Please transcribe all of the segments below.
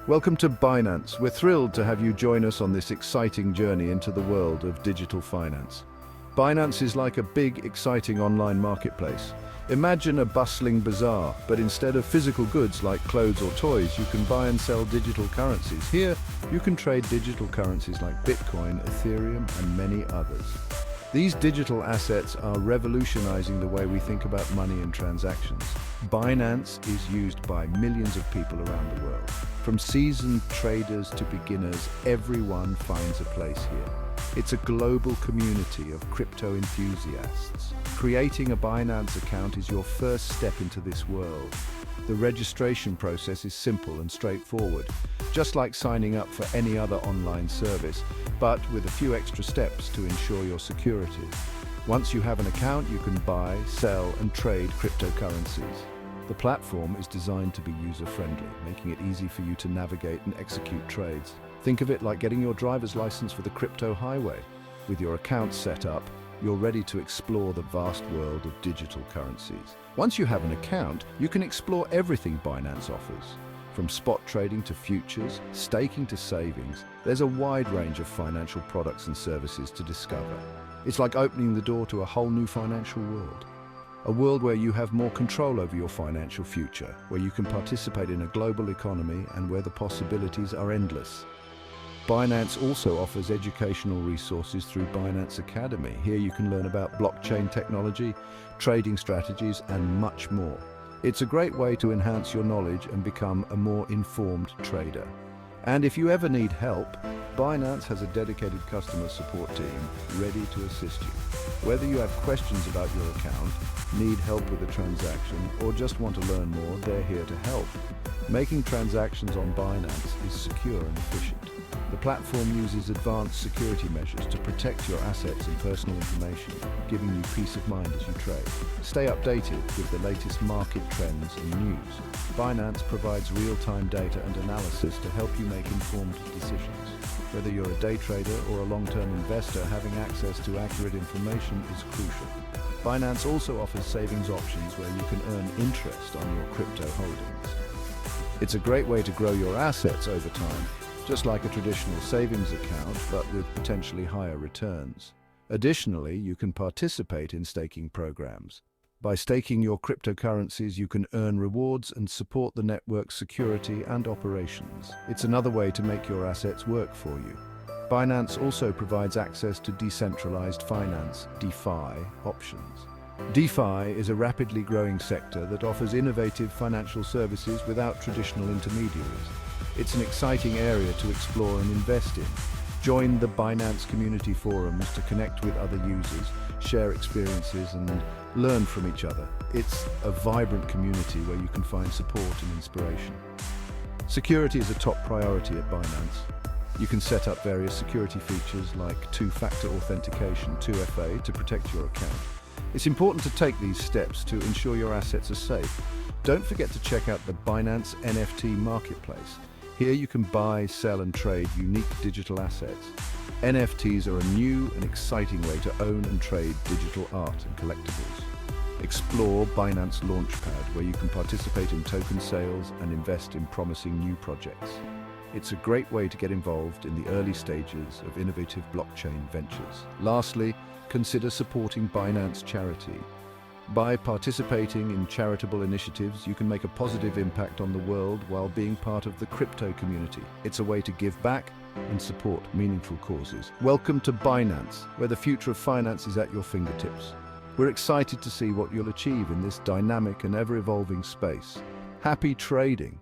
Welcome to Binance. We're thrilled to have you join us on this exciting journey into the world of digital finance. Binance is like a big, exciting online marketplace. Imagine a bustling bazaar, but instead of physical goods like clothes or toys, you can buy and sell digital currencies. Here, you can trade digital currencies like Bitcoin, Ethereum, and many others. These digital assets are revolutionizing the way we think about money and transactions. Binance is used by millions of people around the world. From seasoned traders to beginners, everyone finds a place here. It's a global community of crypto enthusiasts. Creating a Binance account is your first step into this world. The registration process is simple and straightforward, just like signing up for any other online service, but with a few extra steps to ensure your security. Once you have an account, you can buy, sell, and trade cryptocurrencies. The platform is designed to be user-friendly, making it easy for you to navigate and execute trades. Think of it like getting your driver's license for the crypto highway. With your account set up, you're ready to explore the vast world of digital currencies. Once you have an account, you can explore everything Binance offers. From spot trading to futures, staking to savings, there's a wide range of financial products and services to discover. It's like opening the door to a whole new financial world. A world where you have more control over your financial future, where you can participate in a global economy and where the possibilities are endless. Binance also offers educational resources through Binance Academy. Here you can learn about blockchain technology, trading strategies, and much more. It's a great way to enhance your knowledge and become a more informed trader. And if you ever need help, Binance has a dedicated customer support team ready to assist you. Whether you have questions about your account, need help with a transaction, or just want to learn more, they're here to help. Making transactions on Binance is secure and efficient. The platform uses advanced security measures to protect your assets and personal information, giving you peace of mind as you trade. Stay updated with the latest market trends and news. Binance provides real-time data and analysis to help you make informed decisions. Whether you're a day trader or a long-term investor, having access to accurate information is crucial. Binance also offers savings options where you can earn interest on your crypto holdings. It's a great way to grow your assets over time, just like a traditional savings account, but with potentially higher returns. Additionally, you can participate in staking programs. By staking your cryptocurrencies, you can earn rewards and support the network's security and operations. It's another way to make your assets work for you. Binance also provides access to decentralized finance, DeFi, options. DeFi is a rapidly growing sector that offers innovative financial services without traditional intermediaries. It's an exciting area to explore and invest in. Join the Binance community forums to connect with other users, share experiences, and learn from each other. It's a vibrant community where you can find support and inspiration. Security is a top priority at Binance. You can set up various security features like two-factor authentication, 2FA, to protect your account. It's important to take these steps to ensure your assets are safe. Don't forget to check out the Binance NFT marketplace. Here you can buy, sell, and trade unique digital assets. NFTs are a new and exciting way to own and trade digital art and collectibles. Explore Binance Launchpad, where you can participate in token sales and invest in promising new projects. It's a great way to get involved in the early stages of innovative blockchain ventures. Lastly, consider supporting Binance charity. By participating in charitable initiatives, you can make a positive impact on the world while being part of the crypto community. It's a way to give back and support meaningful causes. Welcome to Binance, where the future of finance is at your fingertips. We're excited to see what you'll achieve in this dynamic and ever-evolving space. Happy trading!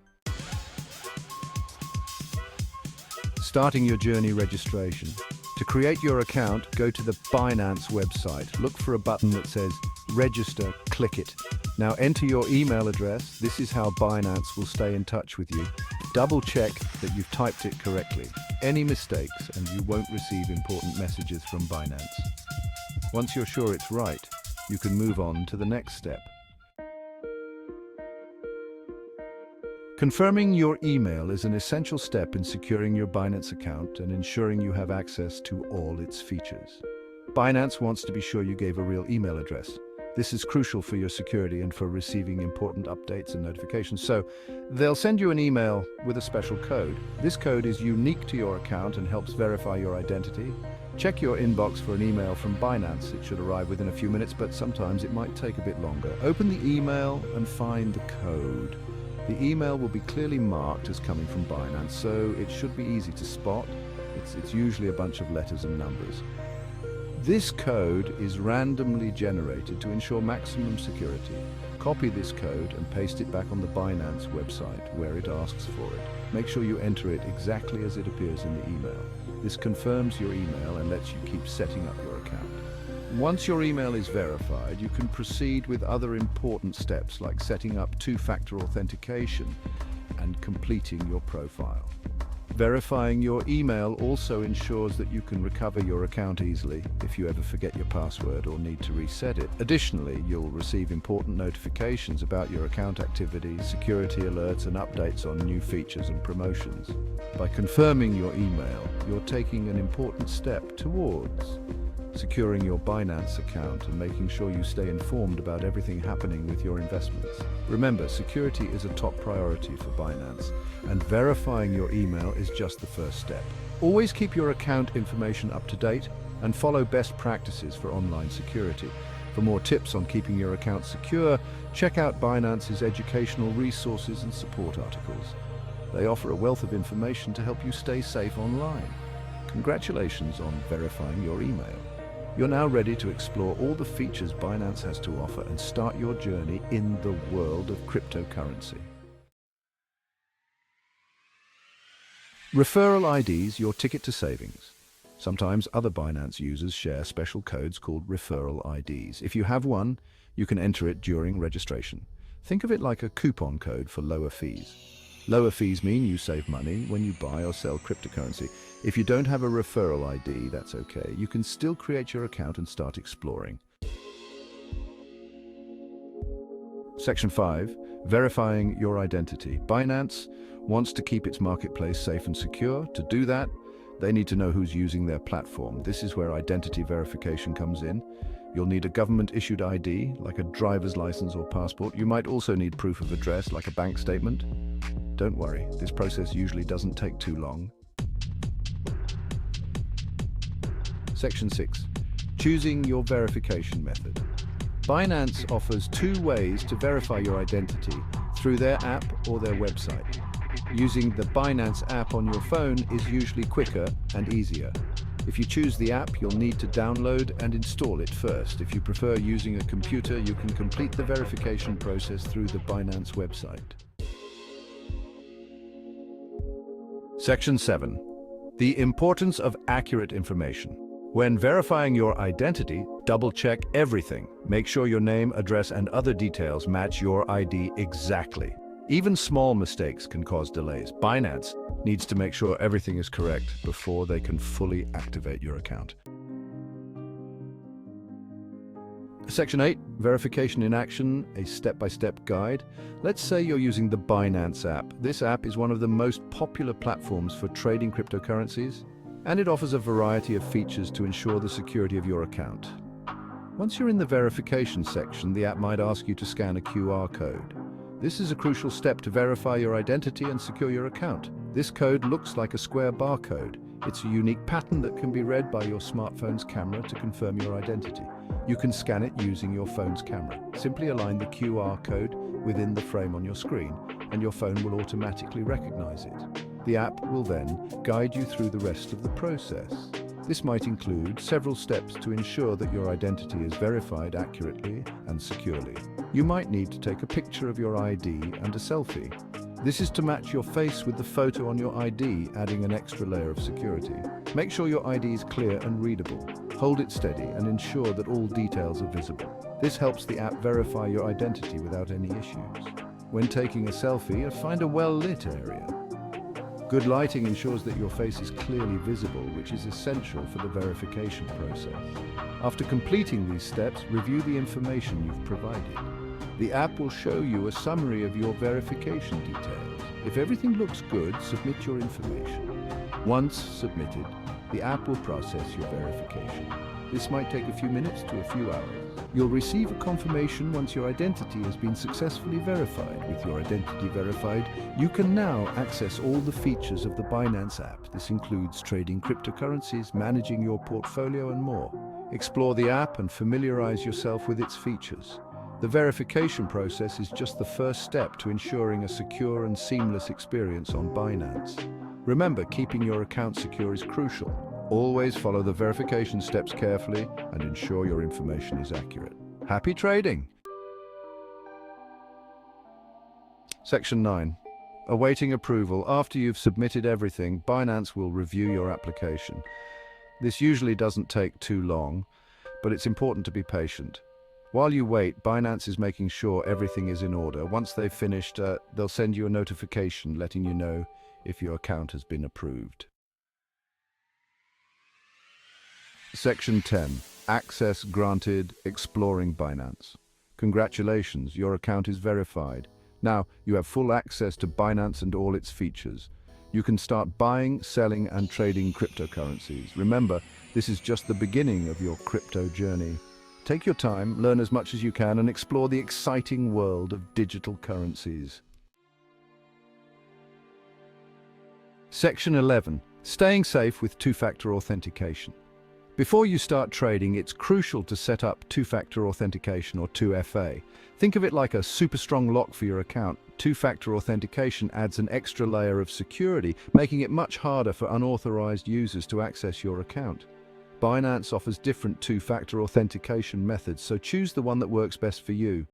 Starting your journey registration. To create your account, go to the Binance website. Look for a button that says Register, click it. Now enter your email address. This is how Binance will stay in touch with you. Double check that you've typed it correctly. Any mistakes and you won't receive important messages from Binance. Once you're sure it's right, you can move on to the next step. Confirming your email is an essential step in securing your Binance account and ensuring you have access to all its features. Binance wants to be sure you gave a real email address. This is crucial for your security and for receiving important updates and notifications. So they'll send you an email with a special code. This code is unique to your account and helps verify your identity. Check your inbox for an email from Binance. It should arrive within a few minutes, but sometimes it might take a bit longer. Open the email and find the code. The email will be clearly marked as coming from Binance, so it should be easy to spot. It's usually a bunch of letters and numbers. This code is randomly generated to ensure maximum security. Copy this code and paste it back on the Binance website where it asks for it. Make sure you enter it exactly as it appears in the email. This confirms your email and lets you keep setting up your account. Once your email is verified, you can proceed with other important steps like setting up two-factor authentication and completing your profile. Verifying your email also ensures that you can recover your account easily if you ever forget your password or need to reset it. Additionally, you'll receive important notifications about your account activity, security alerts, and updates on new features and promotions. By confirming your email, you're taking an important step towards securing your Binance account and making sure you stay informed about everything happening with your investments. Remember, security is a top priority for Binance, and verifying your email is just the first step. Always keep your account information up to date and follow best practices for online security. For more tips on keeping your account secure, check out Binance's educational resources and support articles. They offer a wealth of information to help you stay safe online. Congratulations on verifying your email. You're now ready to explore all the features Binance has to offer and start your journey in the world of cryptocurrency. Referral IDs, your ticket to savings. Sometimes other Binance users share special codes called referral IDs. If you have one, you can enter it during registration. Think of it like a coupon code for lower fees. Lower fees mean you save money when you buy or sell cryptocurrency. If you don't have a referral ID, that's okay. You can still create your account and start exploring. Section 5. Verifying your identity. Binance wants to keep its marketplace safe and secure. To do that, they need to know who's using their platform. This is where identity verification comes in. You'll need a government-issued ID, like a driver's license or passport. You might also need proof of address, like a bank statement. Don't worry, this process usually doesn't take too long. Section 6. Choosing your verification method. Binance offers two ways to verify your identity, through their app or their website. Using the Binance app on your phone is usually quicker and easier. If you choose the app, you'll need to download and install it first. If you prefer using a computer, you can complete the verification process through the Binance website. Section 7. The importance of accurate information. When verifying your identity, double-check everything. Make sure your name, address, and other details match your ID exactly. Even small mistakes can cause delays. Binance needs to make sure everything is correct before they can fully activate your account. Section 8, Verification in Action, a step-by-step guide. Let's say you're using the Binance app. This app is one of the most popular platforms for trading cryptocurrencies, and it offers a variety of features to ensure the security of your account. Once you're in the verification section, the app might ask you to scan a QR code. This is a crucial step to verify your identity and secure your account. This code looks like a square barcode. It's a unique pattern that can be read by your smartphone's camera to confirm your identity. You can scan it using your phone's camera. Simply align the QR code within the frame on your screen, and your phone will automatically recognize it. The app will then guide you through the rest of the process. This might include several steps to ensure that your identity is verified accurately and securely. You might need to take a picture of your ID and a selfie. This is to match your face with the photo on your ID, adding an extra layer of security. Make sure your ID is clear and readable. Hold it steady and ensure that all details are visible. This helps the app verify your identity without any issues. When taking a selfie, find a well-lit area. Good lighting ensures that your face is clearly visible, which is essential for the verification process. After completing these steps, review the information you've provided. The app will show you a summary of your verification details. If everything looks good, submit your information. Once submitted, the app will process your verification. This might take a few minutes to a few hours. You'll receive a confirmation once your identity has been successfully verified. With your identity verified, you can now access all the features of the Binance app. This includes trading cryptocurrencies, managing your portfolio, and more. Explore the app and familiarize yourself with its features. The verification process is just the first step to ensuring a secure and seamless experience on Binance. Remember, keeping your account secure is crucial. Always follow the verification steps carefully and ensure your information is accurate. Happy trading! Section 9. Awaiting approval. After you've submitted everything, Binance will review your application. This usually doesn't take too long, but it's important to be patient. While you wait, Binance is making sure everything is in order. Once they've finished, they'll send you a notification letting you know if your account has been approved. Section 10. Access granted. Exploring Binance. Congratulations, your account is verified. Now, you have full access to Binance and all its features. You can start buying, selling, and trading cryptocurrencies. Remember, this is just the beginning of your crypto journey. Take your time, learn as much as you can, and explore the exciting world of digital currencies. Section 11. Staying safe with two-factor authentication. Before you start trading, it's crucial to set up two-factor authentication, or 2FA. Think of it like a super strong lock for your account. Two-factor authentication adds an extra layer of security, making it much harder for unauthorized users to access your account. Binance offers different two-factor authentication methods, so choose the one that works best for you.